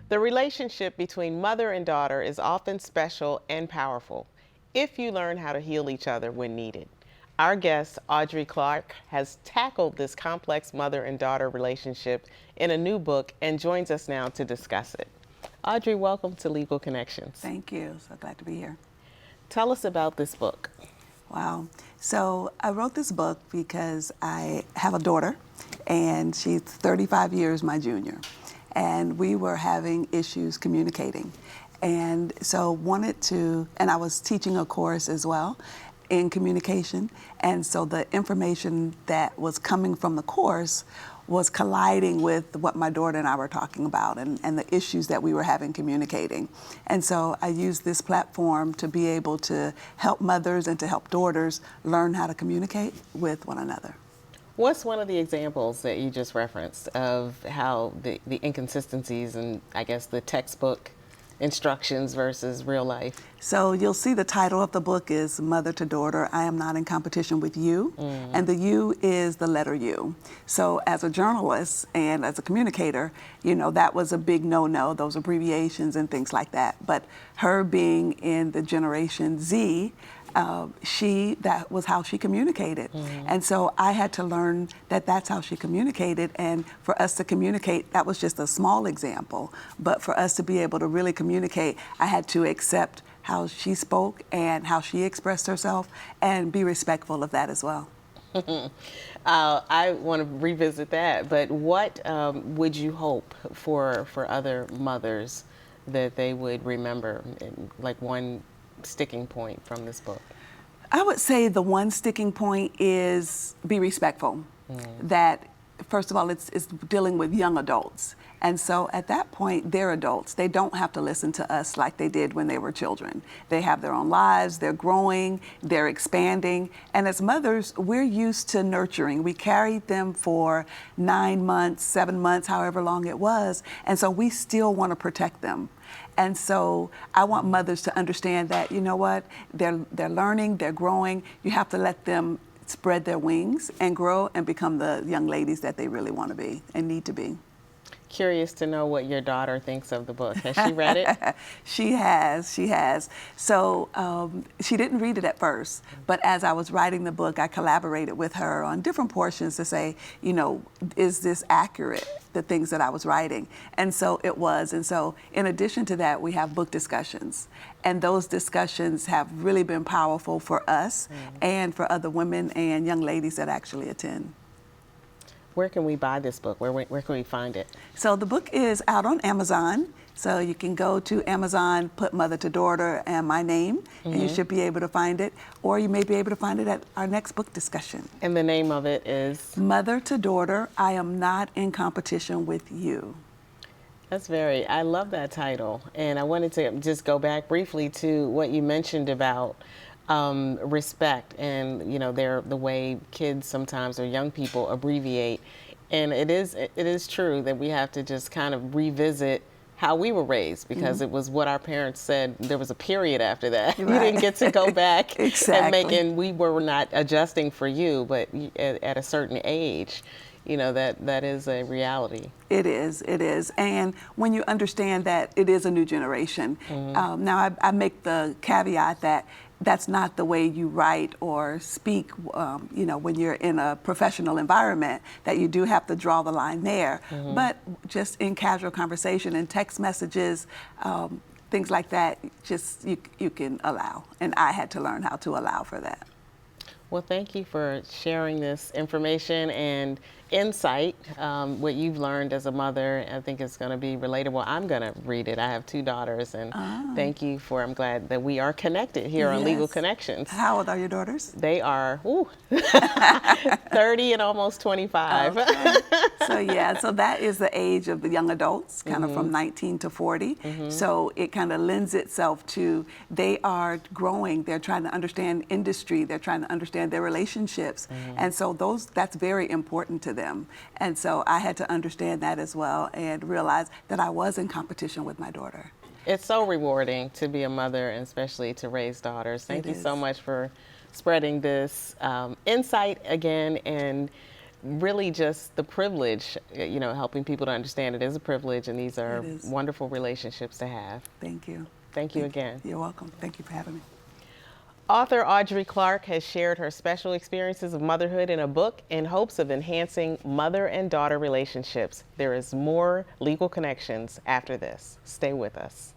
The relationship between mother and daughter is often special and powerful if you learn how to heal each other when needed. Our guest, Audrey Clark, has tackled this complex mother and daughter relationship in a new book and joins us now to discuss it. Audrey, welcome to Legal Connections. Thank you. So glad to be here. Tell us about this book. Wow. So I wrote this book because I have a daughter, and she's 35 years my junior. And we were having issues communicating. And so and I was teaching a course as well in communication. And so the information that was coming from the course was colliding with what my daughter and I were talking about and the issues that we were having communicating. And so I used this platform to be able to help mothers and to help daughters learn how to communicate with one another. What's one of the examples that you just referenced of how the inconsistencies and I guess the textbook instructions versus real life? So you'll see the title of the book is Mother to Daughter, I Am Not in Competition with You. And the U is the letter U. So as a journalist and as a communicator, you know, that was a big no-no, those abbreviations and things like that. But her being in the Generation Z, that was how she communicated. And so I had to learn that that's how she communicated. And for us to communicate, that was just a small example. But for us to be able to really communicate, I had to accept how she spoke and how she expressed herself and be respectful of that as well. I want to revisit that, but what would you hope for other mothers that they would remember, like one sticking point from this book? I would say the one sticking point is be respectful. That, first of all, it's dealing with young adults. And so at that point, they're adults. They don't have to listen to us like they did when they were children. They have their own lives, they're growing, they're expanding. And as mothers, we're used to nurturing. We carried them for 9 months, 7 months, however long it was. And so we still want to protect them. And so I want mothers to understand that, you know what, they're learning, they're growing. You have to let them spread their wings and grow and become the young ladies that they really want to be and need to be. Curious to know what your daughter thinks of the book. Has she read it? She has. So she didn't read it at first, but as I was writing the book, I collaborated with her on different portions to say, you know, is this accurate, the things that I was writing? And so it was. And so in addition to that, we have book discussions. And those discussions have really been powerful for us and for other women and young ladies that actually attend. Where can we buy this book? Where can we find it? So the book is out on Amazon. So you can go to Amazon, put Mother to Daughter and my name, and you should be able to find it. Or you may be able to find it at our next book discussion. And the name of it is? Mother to Daughter, I Am Not in Competition with You. I love that title. And I wanted to just go back briefly to what you mentioned about respect and, you know, the way kids sometimes or young people abbreviate. And it is true that we have to just kind of revisit how we were raised, because it was what our parents said. There was a period after that. Right. You didn't get to go back Exactly. and we were not adjusting for you, but at a certain age, you know, that is a reality. It is. And when you understand that it is a new generation, now I make the caveat that that's not the way you write or speak, you know, when you're in a professional environment, that you do have to draw the line there. But just in casual conversation and text messages, things like that, just you can allow. And I had to learn how to allow for that. Well, thank you for sharing this information and insight, what you've learned as a mother. I think it's going to be relatable. I'm going to read it. I have 2 daughters, and thank you I'm glad that we are connected here on Legal Connections. How old are your daughters? They are 30 and almost 25. Okay. So that is the age of the young adults, kind of from 19 to 40. So it kind of lends itself to, they are growing, they're trying to understand industry, they're trying to understand their relationships. And so that's very important to them. And so I had to understand that as well and realize that I was in competition with my daughter. It's so rewarding to be a mother, and especially to raise daughters. Thank you so much for spreading this insight again, and really just the privilege, helping people to understand it is a privilege, and these are It is. wonderful relationships to have. Thank you. Thank you again. You're welcome. Thank you for having me. Author Audrey Clark has shared her special experiences of motherhood in a book in hopes of enhancing mother and daughter relationships. There is more Legal Connections after this. Stay with us.